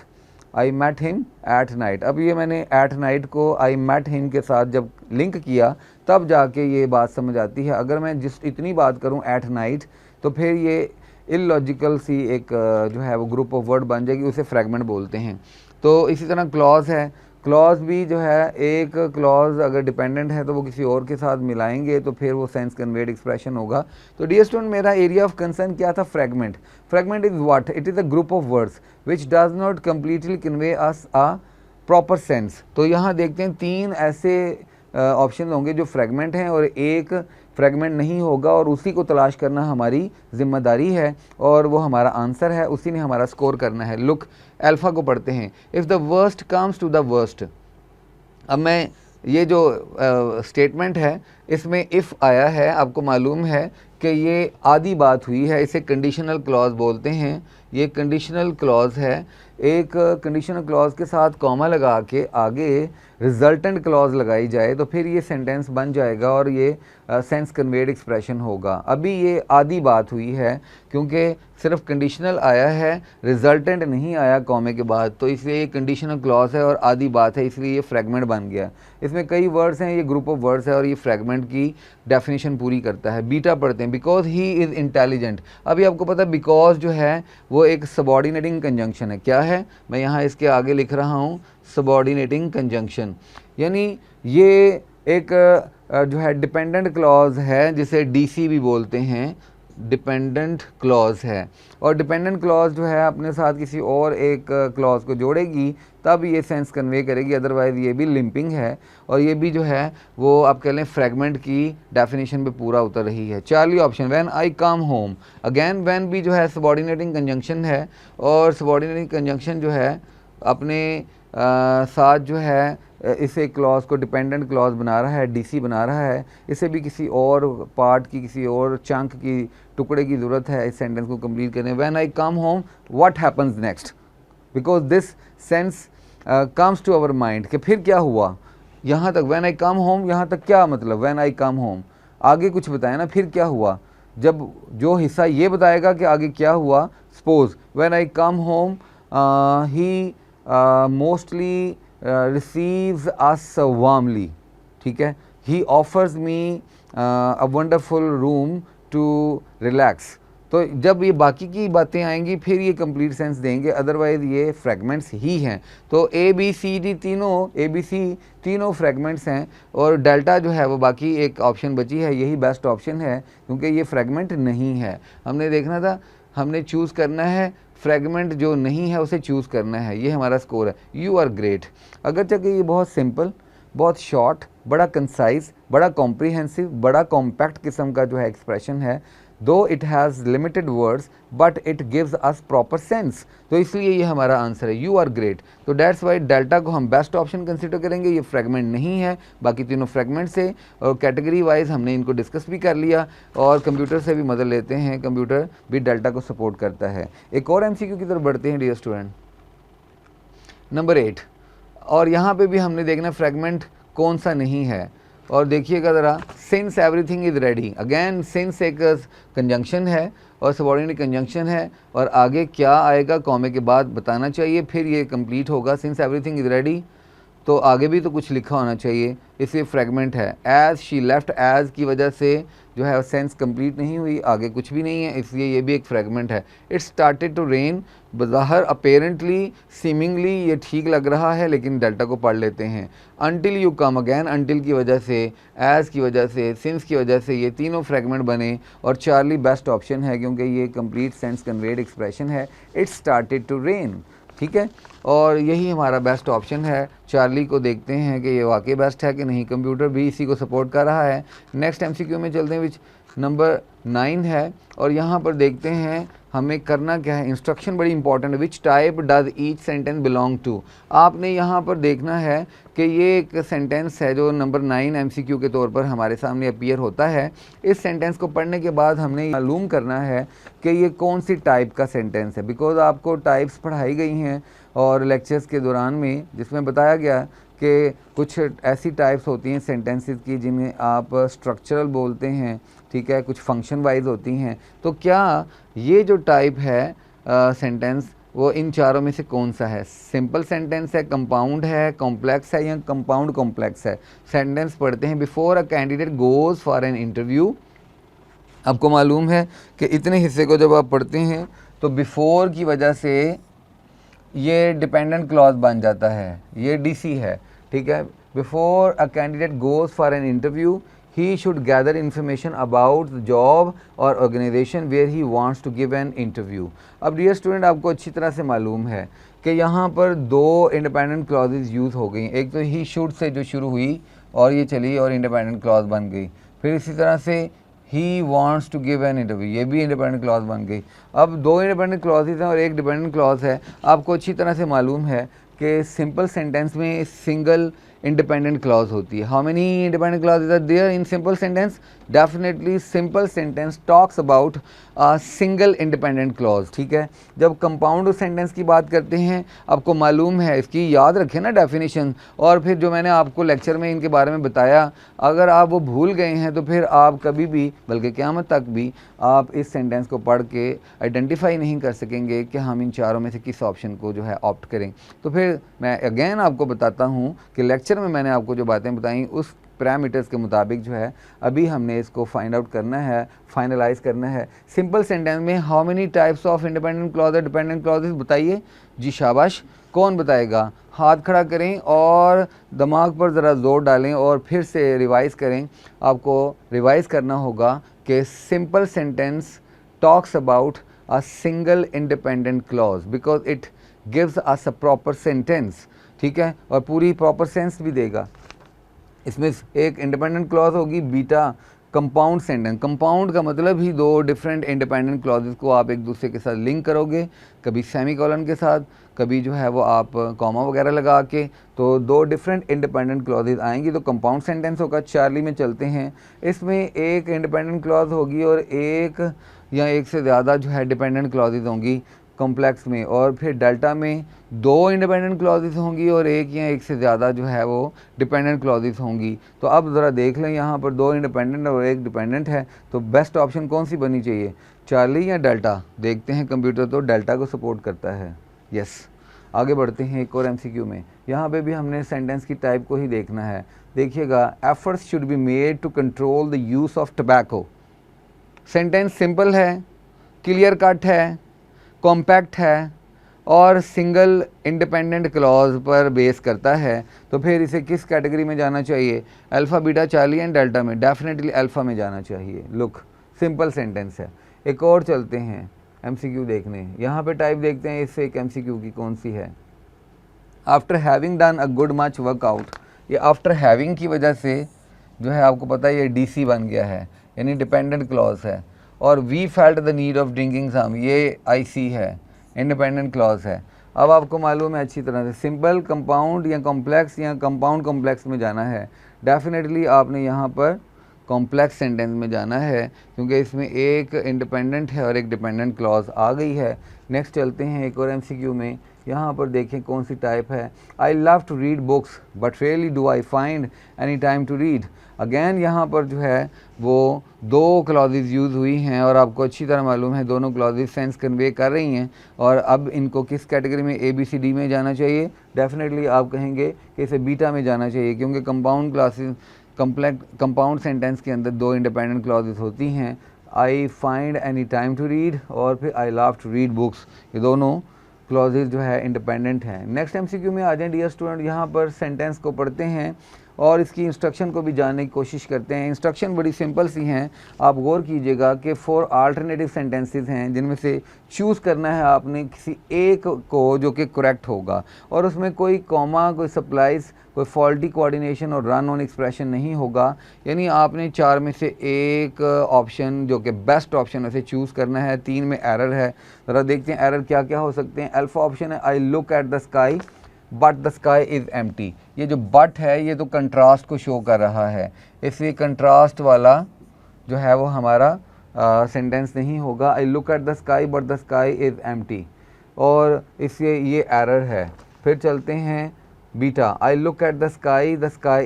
I met him at night. अब ये मैंने एट नाइट को आई मेट हिम के साथ जब लिंक किया तब जाके ये बात समझ आती है। अगर मैं इतनी बात करूँ एट नाइट तो फिर ये इलॉजिकल सी एक जो है वो ग्रुप ऑफ वर्ड बन जाएगी, उसे फ्रेगमेंट बोलते हैं। तो इसी तरह क्लॉज है, क्लॉज भी जो है, एक क्लॉज अगर डिपेंडेंट है तो वो किसी और के साथ मिलाएंगे तो फिर वो सेंस कन्वेड एक्सप्रेशन होगा। तो डियर स्टूडेंट, मेरा एरिया ऑफ कंसर्न क्या था? Fragment. Fragment is what? It is a group of words which does not completely convey us a proper sense. तो यहाँ देखते हैं 3 ऐसे ऑप्शन होंगे जो फ्रेगमेंट हैं और एक फ्रेगमेंट नहीं होगा, और उसी को तलाश करना हमारी जिम्मेदारी है और वो हमारा आंसर है, उसी ने हमारा स्कोर करना है। लुक, अल्फ़ा को पढ़ते हैं। If the worst comes to the worst. अब मैं ये जो स्टेटमेंट है इसमें इफ़ आया है, आपको मालूम है कि ये आधी बात हुई है, इसे कंडीशनल क्लॉज बोलते हैं। ये कंडीशनल क्लॉज है। एक कंडीशनल क्लॉज के साथ कॉमा लगा के आगे रिजल्टेंट क्लॉज लगाई जाए तो फिर ये सेंटेंस बन जाएगा और ये सेंस कन्वेड एक्सप्रेशन होगा। अभी ये आधी बात हुई है क्योंकि सिर्फ कंडीशनल आया है, रिजल्टेंट नहीं आया कॉमे के बाद, तो इसलिए ये कंडीशनल क्लॉज है और आधी बात है, इसलिए ये फ्रेगमेंट बन गया। इसमें कई वर्ड्स हैं, ये ग्रुप ऑफ वर्ड्स है और ये फ्रेगमेंट की डेफिनेशन पूरी करता है। बीटा पढ़ते हैं। Because he is intelligent. अभी आपको पता है बिकॉज जो है वो एक सबॉर्डिनेटिंग कंजंक्शन है। क्या है? मैं यहाँ इसके आगे लिख रहा हूँ सबॉर्डिनेटिंग कंजंक्शन, यानी ये एक जो है डिपेंडेंट क्लॉज है जिसे डीसी भी बोलते हैं, डिपेंडेंट क्लॉज है। और डिपेंडेंट क्लॉज जो है अपने साथ किसी और एक क्लॉज को जोड़ेगी तब ये सेंस कन्वे करेगी, अदरवाइज़ ये भी लिंपिंग है और ये भी जो है वो आप कह लें फ्रेगमेंट की डेफिनेशन पे पूरा उतर रही है। Charlie option, when I come home. Again when भी जो है सबॉर्डिनेटिंग कंजंक्शन है और सबॉर्डिनेटिंग कंजंक्शन जो है अपने साथ जो है इसे क्लॉज को डिपेंडेंट क्लॉज बना रहा है, डीसी बना रहा है। इसे भी किसी और पार्ट की, किसी और चंक की, टुकड़े की ज़रूरत है इस सेंटेंस को कंप्लीट करने। When I come home what happens next, because this sense comes to our mind कि फिर क्या हुआ। यहाँ तक व्हेन आई कम होम, यहाँ तक क्या मतलब? व्हेन आई कम होम आगे कुछ बताया ना, फिर क्या हुआ? जब जो हिस्सा ये बताएगा कि आगे क्या हुआ। Suppose when I come home he mostly receives us warmly, ठीक है। he offers me a wonderful room to relax। तो जब ये बाकी की बातें आएंगी फिर ये कंप्लीट सेंस देंगे, अदरवाइज़ ये फ्रेगमेंट्स ही हैं। तो ए बी सी डी तीनों फ्रेगमेंट्स हैं और डेल्टा जो है वो बाकी एक ऑप्शन बची है, यही बेस्ट ऑप्शन है क्योंकि ये फ्रेगमेंट नहीं है। हमने देखना था, हमने चूज़ करना है फ्रेगमेंट जो नहीं है उसे चूज़ करना है। ये हमारा स्कोर है। You are great. अगर चलिए ये बहुत सिंपल, बहुत शॉर्ट, बड़ा कंसाइज, बड़ा कॉम्प्रीहेंसिव, बड़ा कॉम्पैक्ट किस्म का जो है एक्सप्रेशन है, दो it has limited words but it gives us proper sense, तो इसलिए ये हमारा आंसर है यू आर ग्रेट। तो डेट्स वाई डेल्टा को हम बेस्ट ऑप्शन कंसिडर करेंगे। ये फ्रेगमेंट नहीं है, बाकी तीनों फ्रेगमेंट्स है और कैटेगरी वाइज हमने इनको डिस्कस भी कर लिया और कंप्यूटर से भी मदद लेते हैं, कंप्यूटर भी डेल्टा को सपोर्ट करता है। एक और एमसीक्यू की तरफ बढ़ते हैं डियर स्टूडेंट, नंबर 8। और यहाँ पे भी हमने देखना फ्रेगमेंट कौन सा नहीं है और देखिएगा ज़रा, since everything is ready. Again since एक कंजंक्शन है और सबऑर्डिनेट कंजंक्शन है और आगे क्या आएगा कॉमे के बाद बताना चाहिए, फिर ये कंप्लीट होगा। सिंस एवरीथिंग इज़ रेडी तो आगे भी तो कुछ लिखा होना चाहिए, इसलिए फ्रेगमेंट है। एज़ शी लेफ्ट, एज़ की वजह से जो है सेंस कंप्लीट नहीं हुई, आगे कुछ भी नहीं है, इसलिए ये भी एक फ्रेगमेंट है। इट स्टार्टेड टू रेन, बज़ाहिर अपेरेंटली सीमिंगली ये ठीक लग रहा है, लेकिन डेल्टा को पढ़ लेते हैं। Until you come again, until की वजह से, एज़ की वजह से, सिंस की वजह से ये तीनों फ्रेगमेंट बने, और चार्ली बेस्ट ऑप्शन है क्योंकि ये कंप्लीट सेंस कन्वेड एक्सप्रेशन है। इट स्टार्टेड टू रेन, ठीक है, और यही हमारा बेस्ट ऑप्शन है। चार्ली को देखते हैं कि ये वाकई बेस्ट है कि नहीं, कंप्यूटर भी इसी को सपोर्ट कर रहा है। नेक्स्ट एमसीक्यू में चलते हैं, विच नंबर 9 है, और यहाँ पर देखते हैं हमें करना क्या है। इंस्ट्रक्शन बड़ी इंपॉर्टेंट है। Which type does each sentence belong to. आपने यहाँ पर देखना है कि ये एक सेंटेंस है जो नंबर 9 एमसीक्यू के तौर पर हमारे सामने अपीयर होता है। इस सेंटेंस को पढ़ने के बाद हमने मालूम करना है कि ये कौन सी टाइप का सेंटेंस है, बिकॉज आपको टाइप्स पढ़ाई गई हैं और लेक्चर्स के दौरान में, जिसमें बताया गया कि कुछ ऐसी टाइप्स होती हैं सेंटेंसेस की जिन्हें आप स्ट्रक्चरल बोलते हैं, ठीक है, कुछ फंक्शन वाइज होती हैं। तो क्या ये जो टाइप है सेंटेंस, वो इन चारों में से कौन सा है? सिंपल सेंटेंस है, कंपाउंड है, कॉम्प्लेक्स है, या कंपाउंड कॉम्प्लेक्स है? सेंटेंस पढ़ते हैं। Before a candidate goes for an interview, आपको मालूम है कि इतने हिस्से को जब आप पढ़ते हैं तो बिफोर की वजह से ये डिपेंडेंट क्लॉज बन जाता है, ये डीसी है, ठीक है। Before a candidate goes for an interview he should gather information about the job और organisation where he wants to give an interview. अब डियर स्टूडेंट, आपको अच्छी तरह से मालूम है कि यहाँ पर दो इंडिपेंडेंट क्लॉजेज यूज़ हो गई। एक तो ही शुड से जो शुरू हुई और ये चली और इंडिपेंडेंट क्लॉज बन गई। फिर इसी तरह से ही wants to give an interview, ये भी इंडिपेंडेंट क्लॉज बन गई। अब दो इंडिपेंडेंट क्लॉजेज हैं और एक डिपेंडेंट क्लॉज है। आपको अच्छी तरह से मालूम है कि सिंपल सेंटेंस में सिंगल इंडिपेंडेंट क्लॉज होती है। How many independent clauses are there in simple sentence? Definitely simple sentence talks about single independent clause, ठीक है। जब कंपाउंड सेंटेंस की बात करते हैं, आपको मालूम है, इसकी याद रखें ना डेफिनेशन, और फिर जो मैंने आपको लेक्चर में इनके बारे में बताया, अगर आप वो भूल गए हैं तो फिर आप कभी भी, बल्कि क़यामत तक भी, आप इस सेंटेंस को पढ़ के आइडेंटिफाई नहीं कर सकेंगे कि हम इन चारों में से किस ऑप्शन को जो है ऑप्ट करें। तो फिर मैं अगेन आपको बताता हूँ कि लेक्चर में मैंने आपको जो बातें बताई उस पैरामीटर्स के मुताबिक जो है अभी हमने इसको फाइंड आउट करना है, फाइनलाइज करना है। सिंपल सेंटेंस में how many types of independent clause और डिपेंडेंट क्लॉजेस बताइए जी, शाबाश। कौन बताएगा? हाथ खड़ा करें और दिमाग पर ज़रा जोर डालें और फिर से रिवाइज़ करें। आपको रिवाइज़ करना होगा कि simple sentence talks about a single independent clause because it gives us a proper sentence, ठीक है, और पूरी प्रॉपर सेंस भी देगा। इसमें एक इंडिपेंडेंट क्लॉज होगी बीटा कंपाउंड सेंटेंस। कंपाउंड का मतलब ही दो डिफरेंट इंडिपेंडेंट क्लॉजेस को आप एक दूसरे के साथ लिंक करोगे, कभी सेमीकोलन के साथ, कभी जो है वो आप कॉमा वगैरह लगा के, तो दो डिफरेंट इंडिपेंडेंट क्लॉजेस आएंगी तो कंपाउंड सेंटेंस होगा। चार्ली में चलते हैं, इसमें एक इंडिपेंडेंट क्लॉज होगी और एक या एक से ज़्यादा जो है डिपेंडेंट क्लॉजेस होंगी कॉम्प्लेक्स में, और फिर डेल्टा में दो इंडिपेंडेंट क्लॉजेस होंगी और एक या एक से ज़्यादा जो है वो डिपेंडेंट क्लॉजेस होंगी। तो अब ज़रा देख लें, यहाँ पर दो इंडिपेंडेंट और एक डिपेंडेंट है, तो बेस्ट ऑप्शन कौन सी बनी चाहिए, चार्ली या डेल्टा? देखते हैं, कंप्यूटर तो डेल्टा को सपोर्ट करता है। यस, आगे बढ़ते हैं एक और एमसीक्यू में। यहाँ पे भी हमने सेंटेंस की टाइप को ही देखना है। देखिएगा, efforts should be made to control the use of tobacco. Sentence simple है, क्लियर कट है, कॉम्पैक्ट है और सिंगल इंडिपेंडेंट क्लॉज पर बेस करता है, तो फिर इसे किस कैटेगरी में जाना चाहिए? Alpha, beta, Charlie and delta में। डेफिनेटली अल्फ़ा में जाना चाहिए। लुक, सिंपल सेंटेंस है। एक और चलते हैं एमसीक्यू देखने, यहाँ पे टाइप देखते हैं इससे एक एमसीक्यू की कौन सी है। After having done a good much workout, ये आफ्टर हैविंग की वजह से जो है आपको पता है ये डीसी बन गया है, यानी डिपेंडेंट क्लॉज है। और we felt the need of drinking some, ये आईसी है, इंडिपेंडेंट क्लॉज है। अब आपको मालूम है अच्छी तरह से सिंपल, कंपाउंड या कॉम्प्लेक्स या कंपाउंड कॉम्प्लेक्स में जाना है। डेफिनेटली आपने यहाँ पर कॉम्प्लेक्स सेंटेंस में जाना है क्योंकि इसमें एक इंडिपेंडेंट है और एक डिपेंडेंट क्लॉज आ गई है। नेक्स्ट चलते हैं एक और एमसीक्यू में, यहाँ पर देखें कौन सी टाइप है। I love to read books but really do I find any time to read. Again यहाँ पर जो है वो दो क्लॉजेज यूज़ हुई हैं और आपको अच्छी तरह मालूम है दोनों क्लॉजेज सेंस कन्वे कर रही हैं, और अब इनको किस कैटेगरी में, ए बी सी डी में जाना चाहिए? डेफिनेटली आप कहेंगे कि इसे बीटा में जाना चाहिए क्योंकि कंपाउंड क्लासेस कंपाउंड सेंटेंस के अंदर दो इंडिपेंडेंट क्लॉजेस होती हैं, I find any time to read और फिर I love to read books, ये दोनों क्लॉजेज जो है इंडिपेंडेंट हैं। नेक्स्ट एमसीक्यू में आ जाएं डियर स्टूडेंट, यहाँ पर सेंटेंस को पढ़ते हैं और इसकी इंस्ट्रक्शन को भी जानने की कोशिश करते हैं। इंस्ट्रक्शन बड़ी सिंपल सी हैं, आप गौर कीजिएगा कि 4 अल्टरनेटिव सेंटेंसेस हैं जिनमें से चूज़ करना है आपने किसी एक को जो कि करेक्ट होगा, और उसमें कोई कॉमा, कोई सप्लाइज, कोई फॉल्टी कोऑर्डिनेशन और रन ऑन एक्सप्रेशन नहीं होगा। यानी आपने 4 में से एक ऑप्शन जो कि बेस्ट ऑप्शन है उसे चूज़ करना है। 3 में एरर है, ज़रा देखते हैं एरर क्या क्या हो सकते हैं। अल्फा ऑप्शन है I look at the sky but the sky is empty. ये जो बट है ये तो कंट्रास्ट को शो कर रहा है, इसलिए कंट्रास्ट वाला जो है वो हमारा सेंटेंस नहीं होगा। I look at the sky but the sky is empty, और इसलिए ये एरर है। फिर चलते हैं beta, I look at the sky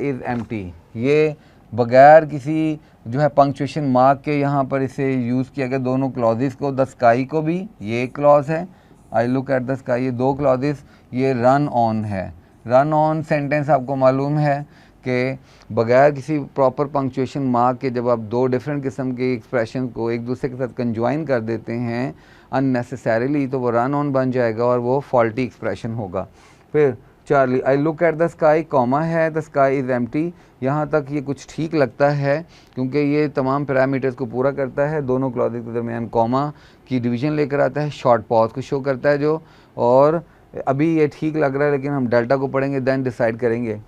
is empty. ये बगैर किसी जो है पंक्चुएशन मार्क के यहाँ पर इसे यूज़ किया गया, दोनों क्लॉजेस को, द स्काई को भी, ये एक क्लॉज है, I look at the sky, ये 2 क्लॉजेस, ये रन ऑन है। रन ऑन सेंटेंस आपको मालूम है कि बगैर किसी प्रॉपर पंक्चुएशन मार्क के जब आप 2 डिफरेंट किस्म के एक्सप्रेशन को एक दूसरे के साथ कंज्वाइन कर देते हैं अननेसेसरीली, तो वो रन ऑन बन जाएगा और वो फॉल्टी एक्सप्रेशन होगा। फिर Charlie, I look at the sky, comma है, द स्काई इज़ एम्प्टी। यहाँ तक ये कुछ ठीक लगता है क्योंकि ये तमाम पैरामीटर्स को पूरा करता है, दोनों क्लॉजेस के दरमियान कॉमा की डिवीज़न लेकर आता है, शॉर्ट पॉज को शो करता है जो, और अभी ये ठीक लग रहा है लेकिन हम डेल्टा को पढ़ेंगे देन डिसाइड करेंगे।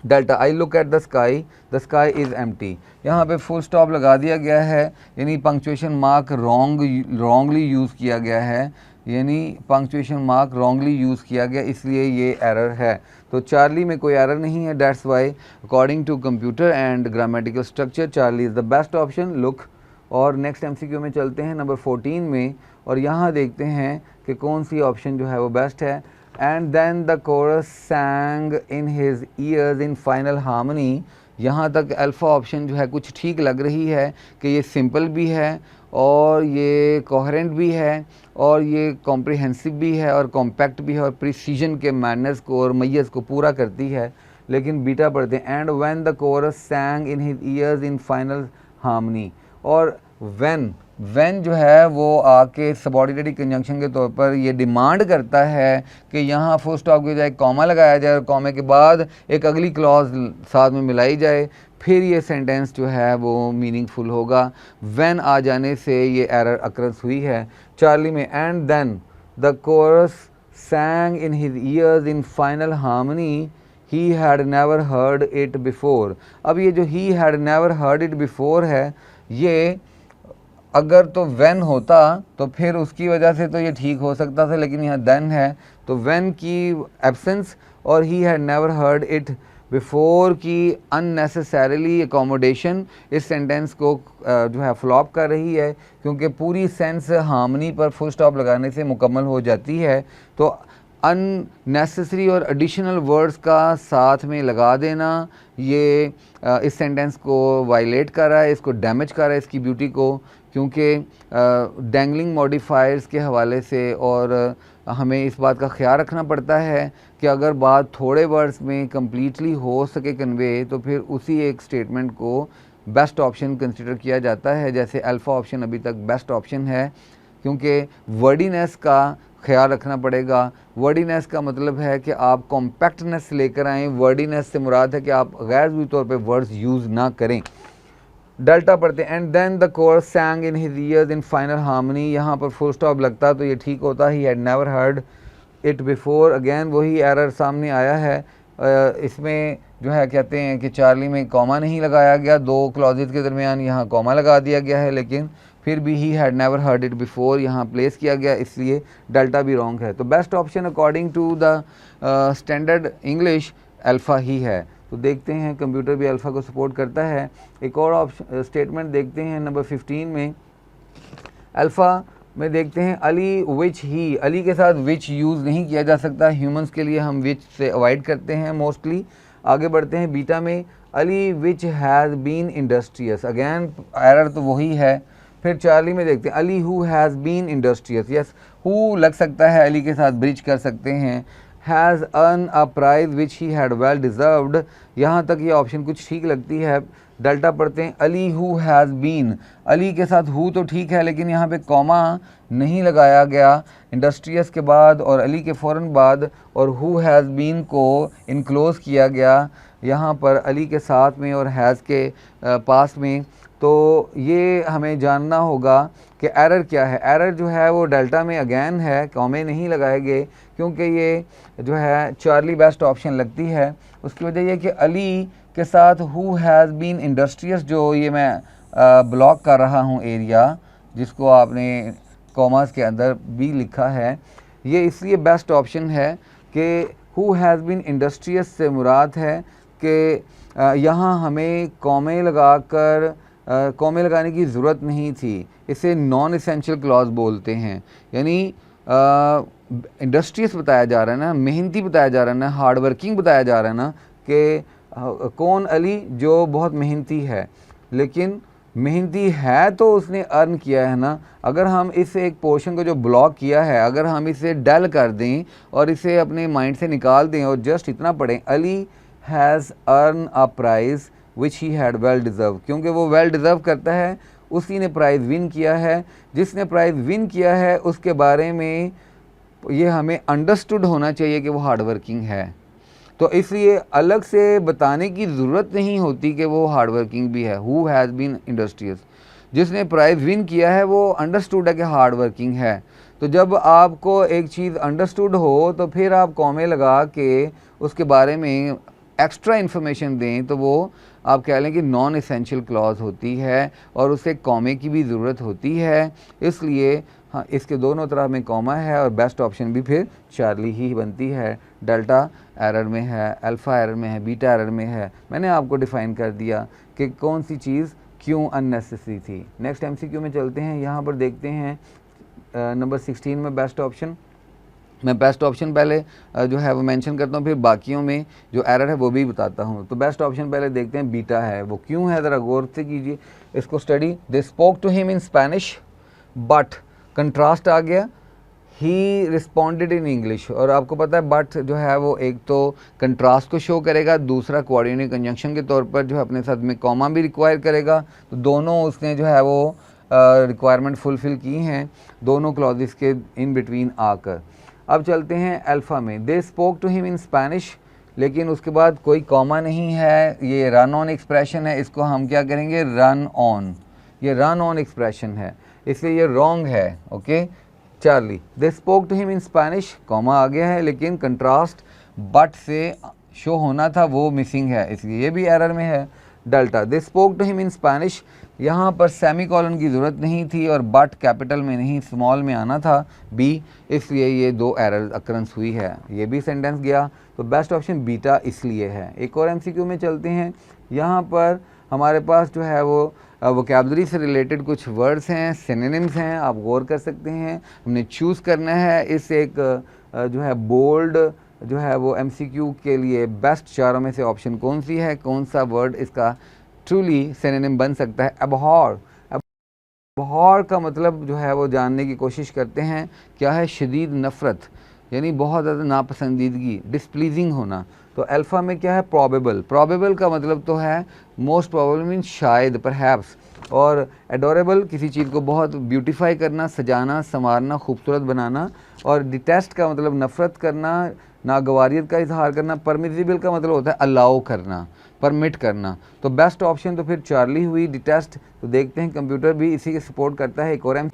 Delta, I look at the sky is empty. यहाँ पे फुल स्टॉप लगा दिया गया है, यानी पंक्चुएशन मार्क रॉन्गली यूज़ किया गया है, यानी पंक्चुएशन मार्क रॉन्गली यूज़ किया गया, इसलिए ये एरर है। तो चार्ली में कोई एरर नहीं है, that's why according to computer and grammatical structure Charlie is the best option, look. और नेक्स्ट एमसीक्यू में चलते हैं नंबर 14 में, और यहाँ देखते हैं कि कौन सी ऑप्शन जो है वो बेस्ट है। And then the chorus sang in his ears in final harmony. यहाँ तक अल्फ़ा ऑप्शन जो है कुछ ठीक लग रही है कि ये सिंपल भी है और ये कोहेरेंट भी है और ये कॉम्प्रिहेंसिव भी है और कॉम्पैक्ट भी है और प्रिसीजन के मैनर्स को और मैयस को पूरा करती है। लेकिन बीटा पढ़ते हैं, and when the chorus sang in his ears in final harmony, और व्हेन जो है वो आके सबऑर्डिनेट कंजंक्शन के तौर पर ये डिमांड करता है कि यहाँ फुल स्टॉप की बजाय कॉमा लगाया जाए और कॉमे के बाद एक अगली क्लॉज साथ में मिलाई जाए, फिर ये सेंटेंस जो है वो मीनिंगफुल होगा। व्हेन आ जाने से ये एरर अक्रस हुई है। चार्ली में, and then the chorus sang in his ears in final harmony, he had never heard it before. अब ये जो he had never heard it before है, ये अगर तो व्हेन होता तो फिर उसकी वजह से तो ये ठीक हो सकता था, लेकिन यहाँ देन है तो व्हेन की एब्सेंस और ही had never heard it before की अननेसेसरीली एकोमोडेशन इस सेंटेंस को जो है फ्लॉप कर रही है, क्योंकि पूरी सेंस हार्मनी पर फुल स्टॉप लगाने से मुकम्मल हो जाती है। तो अननेसेसरी और एडिशनल वर्ड्स का साथ में लगा देना ये इस सेंटेंस को वायलेट कर रहा है, इसको डैमेज कर रहा है, इसकी ब्यूटी को, क्योंकि डैंगलिंग मॉडिफायर्स के हवाले से और हमें इस बात का ख्याल रखना पड़ता है कि अगर बात थोड़े वर्ड्स में कम्प्लीटली हो सके कन्वे, तो फिर उसी एक स्टेटमेंट को बेस्ट ऑप्शन कंसिडर किया जाता है। जैसे अल्फ़ा ऑप्शन अभी तक बेस्ट ऑप्शन है, क्योंकि वर्डीनेस का ख्याल रखना पड़ेगा। वर्डीनेस का मतलब है कि आप कॉम्पैक्टनेस लेकर आएँ, वर्डीनेस से मुराद है कि आप गैर ज़रूरी तौर पे वर्ड्स यूज़ ना करें। डेल्टा पढ़ते हैं, and then the chorus sang in his ears in final harmony, यहाँ पर फुल स्टॉप लगता तो ये ठीक होता, he had never heard it before. Again वही एरर सामने आया है, इसमें जो है कहते हैं कि चार्ली में कॉमा नहीं लगाया गया, 2 क्लॉजेज के दरमियान यहाँ कॉमा लगा दिया गया है, लेकिन फिर भी he had never heard it before यहाँ प्लेस किया गया, इसलिए डेल्टा भी रॉन्ग है। तो best option according to the standard English alpha ही है। तो देखते हैं कंप्यूटर भी अल्फ़ा को सपोर्ट करता है। एक और ऑप्शन स्टेटमेंट देखते हैं नंबर 15 में। अल्फ़ा में देखते हैं अली विच ही, अली के साथ विच यूज़ नहीं किया जा सकता, ह्यूमंस के लिए हम विच से अवॉइड करते हैं मोस्टली। आगे बढ़ते हैं बीटा में, Ali which has been industrious, again error तो वही है। फिर चार्ली में देखते हैं Ali who has been industrious, yes who लग सकता है, अली के साथ ब्रिज कर सकते हैं। Has earn a prize which he had well deserved. यहाँ तक ये ऑप्शन कुछ ठीक लगती है। डेल्टा पढ़ते हैं, Ali who has been, Ali के साथ हु तो ठीक है लेकिन यहाँ पे कॉमा नहीं लगाया गया इंडस्ट्रियस के बाद और अली के फ़ौरन बाद, और हु हैज़ बीन को इनक्लोज़ किया गया यहाँ पर अली के साथ में और हैज़ के पास में। तो ये हमें जानना होगा कि एरर क्या है। एरर जो है वो डेल्टा में अगेन है, कॉमे नहीं लगाए गए क्योंकि ये जो है चार्ली बेस्ट ऑप्शन लगती है। उसकी वजह यह कि अली के साथ हु हैज़ बीन इंडस्ट्रियस, जो ये मैं ब्लॉक कर रहा हूँ एरिया जिसको आपने कॉमास के अंदर भी लिखा है, ये इसलिए बेस्ट ऑप्शन है कि हु हैज़ बीन इंडस्ट्रियस से मुराद है कि यहाँ हमें कॉमे लगाकर कॉमे लगाने की ज़रूरत नहीं थी। इसे नॉन एसेंशियल क्लॉज बोलते हैं, यानी इंडस्ट्रियस बताया जा रहा है ना, मेहनती बताया जा रहा है ना, हार्ड वर्किंग बताया जा रहा है ना कि कौन अली जो बहुत मेहनती है, लेकिन मेहनती है तो उसने अर्न किया है ना। अगर हम इस एक पोर्शन को जो ब्लॉक किया है अगर हम इसे डल कर दें और इसे अपने माइंड से निकाल दें और जस्ट इतना पढ़ें, Ali has earn a price which he had well deserve, क्योंकि वो वेल डिज़र्व करता है, उसी ने प्राइज़ विन किया है। जिसने प्राइज़ विन किया है उसके बारे में ये हमें अंडरस्टूड होना चाहिए कि वो हार्ड वर्किंग है, तो इसलिए अलग से बताने की ज़रूरत नहीं होती कि वो हार्ड वर्किंग भी है। हु हैज़ बीन इंडस्ट्रियस, जिसने प्राइज़ विन किया है वो अंडरस्टूड है कि हार्ड वर्किंग है। तो जब आपको एक चीज़ अंडरस्टूड हो तो फिर आप कॉमे लगा के उसके बारे में एक्स्ट्रा इन्फॉर्मेशन दें तो वो आप कह लें कि नॉन एसेंशियल क्लॉज होती है और उसे कॉमे की भी ज़रूरत होती है। इसलिए हाँ, इसके दोनों तरफ में कॉमा है और बेस्ट ऑप्शन भी फिर चार्ली ही बनती है। डेल्टा एरर में है, अल्फ़ा एरर में है, बीटा एरर में है। मैंने आपको डिफ़ाइन कर दिया कि कौन सी चीज़ क्यों अननेसेसरी थी। नेक्स्ट एमसीक्यू में चलते हैं। यहाँ पर देखते हैं नंबर 16 में बेस्ट ऑप्शन। मैं बेस्ट ऑप्शन पहले जो है वो मेंशन करता हूँ, फिर बाकियों में जो एरर है वो भी बताता हूँ। तो बेस्ट ऑप्शन पहले देखते हैं, बीटा है। वो क्यों है ज़रा गौर से कीजिए इसको study. They spoke to him in Spanish but contrast आ गया, ही रिस्पॉन्डेड इन इंग्लिश। और आपको पता है बट जो है वो एक तो कंट्रास्ट को शो करेगा, दूसरा कोऑर्डिनेट कंजंक्शन के तौर पर जो है अपने साथ में कॉमा भी रिक्वायर करेगा। तो दोनों उसने जो है वो रिक्वायरमेंट फुलफ़िल की हैं दोनों क्लॉजेस के इन बिटवीन आकर। अब चलते हैं अल्फ़ा में। They spoke to him in Spanish, लेकिन उसके बाद कोई कॉमा नहीं है, ये रन ऑन एक्सप्रेशन है। इसको हम क्या करेंगे, रन ऑन। ये रन ऑन एक्सप्रेशन है, इसलिए ये रॉन्ग है। Okay Charlie, they spoke to him in Spanish, comma आ गया है लेकिन कंट्रास्ट बट से शो होना था वो मिसिंग है, इसलिए ये भी एरर में है। Delta, they spoke to him in Spanish, यहाँ पर सेमी कॉलन की ज़रूरत नहीं थी और बट कैपिटल में नहीं स्मॉल में आना था बी, इसलिए ये दो एरर अक्रंस हुई है, ये भी सेंटेंस गया। तो बेस्ट ऑप्शन बीटा इसलिए है। एक और एमसीक्यू में चलते हैं। यहाँ पर हमारे पास जो है वो वोकैबुलरी से रिलेटेड कुछ वर्ड्स हैं, सिनोनिम्स हैं, आप गौर कर सकते हैं। हमने चूज़ करना है इस एक जो है बोल्ड जो है वो एमसीक्यू के लिए बेस्ट चारों में से ऑप्शन कौन सी है, कौन सा वर्ड इसका ट्रूली सिनोनिम बन सकता है। अबहॉर, अबहॉर का मतलब जो है वो जानने की कोशिश करते हैं, क्या है, शदीद नफ़रत, यानी बहुत ज़्यादा नापसंदीदगी, डिसप्लीजिंग होना। तो अल्फ़ा में क्या है, प्रोबेबल। प्रोबेबल का मतलब तो है मोस्ट प्रोबेबल मीन शायद, परहैप्स। और एडोरेबल किसी चीज़ को बहुत ब्यूटीफाई करना, सजाना, संवारना, खूबसूरत बनाना। और डिटेस्ट का मतलब नफ़रत करना, नागवारियत का इजहार करना। परमिसिबल का मतलब होता है अलाउ करना, परमिट करना। तो बेस्ट ऑप्शन तो फिर चार्ली हुई, डिटेस्ट। तो देखते हैं कंप्यूटर भी इसी के सपोर्ट करता है। एक और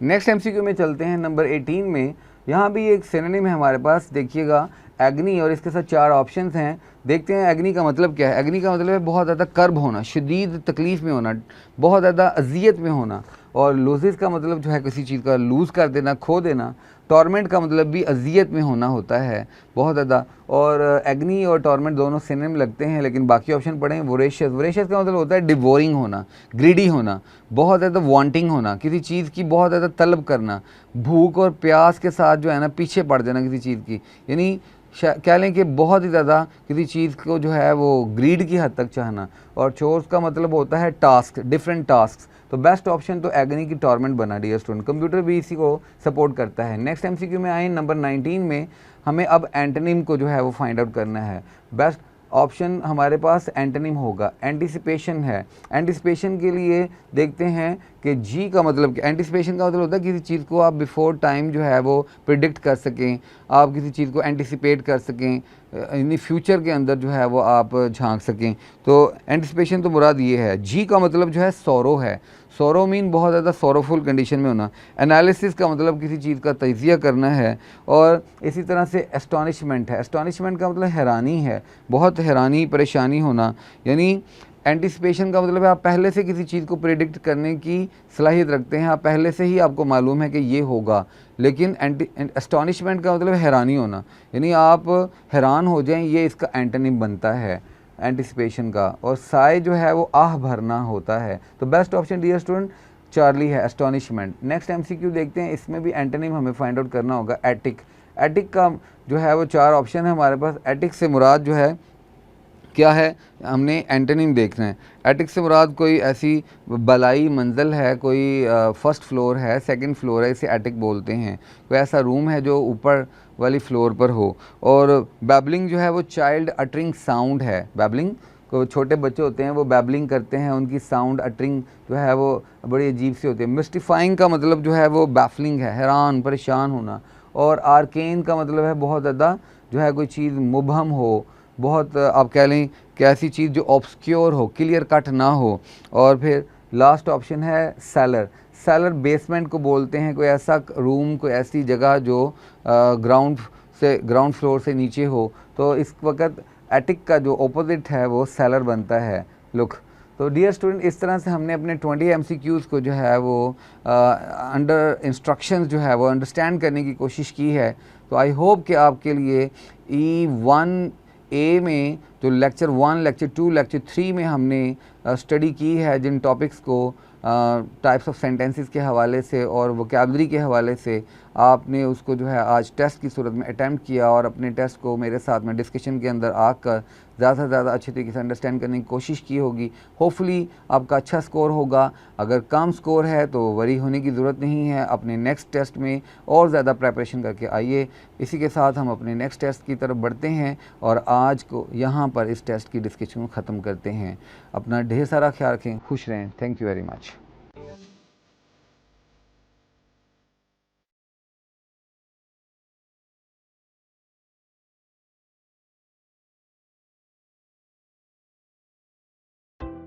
नेक्स्ट एमसीक्यू में चलते हैं नंबर 18 में। यहाँ भी एक सिनोनिम है हमारे पास, देखिएगा एग्नी, और इसके साथ 4 ऑप्शंस हैं। देखते हैं एग्नी का मतलब क्या है। एग्नी का मतलब है बहुत ज़्यादा कर्ब होना, शदीद तकलीफ़ में होना, बहुत ज़्यादा अजियत में होना। और लूजिस का मतलब जो है किसी चीज़ का लूज़ कर देना, खो देना। टॉर्मेंट का मतलब भी अजियत में होना होता है बहुत ज़्यादा। और एग्नी और टॉर्मेंट दोनों सिनोनिम लगते हैं, लेकिन बाकी ऑप्शन पढ़ें। वोरेशियस, वोरेशियस का मतलब होता है डिवोरिंग होना, ग्रीडी होना, बहुत ज़्यादा वांटिंग होना, किसी चीज़ की बहुत ज़्यादा तलब करना, भूख और प्यास के साथ जो है ना पीछे पड़ जाना किसी चीज़ की, यानी कह लें कि बहुत ही ज़्यादा किसी चीज़ को जो है वो ग्रीड की हद तक चाहना। और चोर्स का मतलब होता है टास्क, डिफरेंट टास्क। तो बेस्ट ऑप्शन तो एग्नी की टॉर्मेंट बना डियर स्टूडेंट। कंप्यूटर भी इसी को सपोर्ट करता है। नेक्स्ट एमसीक्यू में आए नंबर 19 में। हमें अब एंटोनिम को जो है वो फाइंड आउट करना है। बेस्ट ऑप्शन हमारे पास एंटोनिम होगा, एंटिसिपेशन है। एंटिसिपेशन के लिए देखते हैं कि जी का मतलब क्या। एंटिसिपेशन का मतलब होता है किसी चीज़ को आप बिफोर टाइम जो है वो प्रिडिक्ट कर सकें, आप किसी चीज़ को एंटिसिपेट कर सकें, यानी फ्यूचर के अंदर जो है वो आप झांक सकें। तो एंटिसिपेशन तो मुराद ये है। जी का मतलब जो है सौरो है। सौरो मीन बहुत ज़्यादा सौरोफुल कंडीशन में होना। एनालिसिस का मतलब किसी चीज़ का तजिया करना है। और इसी तरह से एस्टॉनिशमेंट है। एस्टॉनिशमेंट का मतलब हैरानी है, बहुत हैरानी परेशानी होना। यानी एंटिसिपेशन का मतलब है आप पहले से किसी चीज़ को प्रेडिक्ट करने की सलाहियत रखते हैं, आप पहले से ही आपको मालूम है कि ये होगा। लेकिन एस्टॉनिशमेंट का मतलब हैरानी होना, यानी आप हैरान हो जाएं, ये इसका एंटोनिम बनता है एंटिसिपेशन का। और साय जो है वो आह भरना होता है। तो best option dear student Charlie है, एस्टॉनिशमेंट। नेक्स्ट एमसीक्यू देखते हैं, इसमें भी एंटोनिम हमें फाइंड आउट करना होगा, एटिक। एटिक का जो है वो 4 ऑप्शन है हमारे पास। एटिक से मुराद जो है क्या है, हमने एंटोनिम देखना है। एटिक से मुराद कोई ऐसी बलाई मंजिल है, कोई फर्स्ट फ्लोर है, सेकंड फ्लोर है, इसे एटिक बोलते हैं। कोई ऐसा रूम है जो ऊपर वाली फ्लोर पर हो। और बैबलिंग जो है वो चाइल्ड अटरिंग साउंड है। बैबलिंग को छोटे बच्चे होते हैं वो बैबलिंग करते हैं, उनकी साउंड अटरिंग जो है वो बड़ी अजीब सी होती है। मिस्टिफाइंग का मतलब जो है वो बैफलिंग है, हैरान परेशान होना। और आर्केन का मतलब है बहुत ज़्यादा जो है कोई चीज़ मुबहम हो, बहुत आप कह लें कि ऐसी चीज़ जो ऑब्सक्योर हो, क्लियर कट ना हो। और फिर लास्ट ऑप्शन है सेलर। सेलर बेसमेंट को बोलते हैं, कोई ऐसा रूम, कोई ऐसी जगह जो ग्राउंड फ्लोर से नीचे हो। तो इस वक्त एटिक का जो ऑपोजिट है वो सेलर बनता है। लुक, तो डियर स्टूडेंट इस तरह से हमने अपने 20 एमसीक्यूज़ को जो है वो अंडर इंस्ट्रक्शंस जो है वो अंडरस्टैंड करने की कोशिश की है। तो आई होप कि आपके लिए E1A में जो लेक्चर 1, लेक्चर 2, लेक्चर 3 में हमने स्टडी की है, जिन टॉपिक्स को टाइप्स ऑफ सेंटेंसेस के हवाले से और वोकैबुलरी के हवाले से आपने उसको जो है आज टेस्ट की सूरत में अटैम्प्ट किया और अपने टेस्ट को मेरे साथ में डिस्कशन के अंदर आकर ज़्यादा से ज़्यादा अच्छे तरीके से अंडरस्टैंड करने की कोशिश की होगी। होपफुली आपका अच्छा स्कोर होगा। अगर कम स्कोर है तो वरी होने की ज़रूरत नहीं है, अपने नेक्स्ट टेस्ट में और ज़्यादा प्रेपरेशन करके आइए। इसी के साथ हम अपने नेक्स्ट टेस्ट की तरफ बढ़ते हैं और आज को यहाँ पर इस टेस्ट की डिस्कशन ख़त्म करते हैं। अपना ढेर सारा ख्याल रखें, खुश रहें। Thank you very much.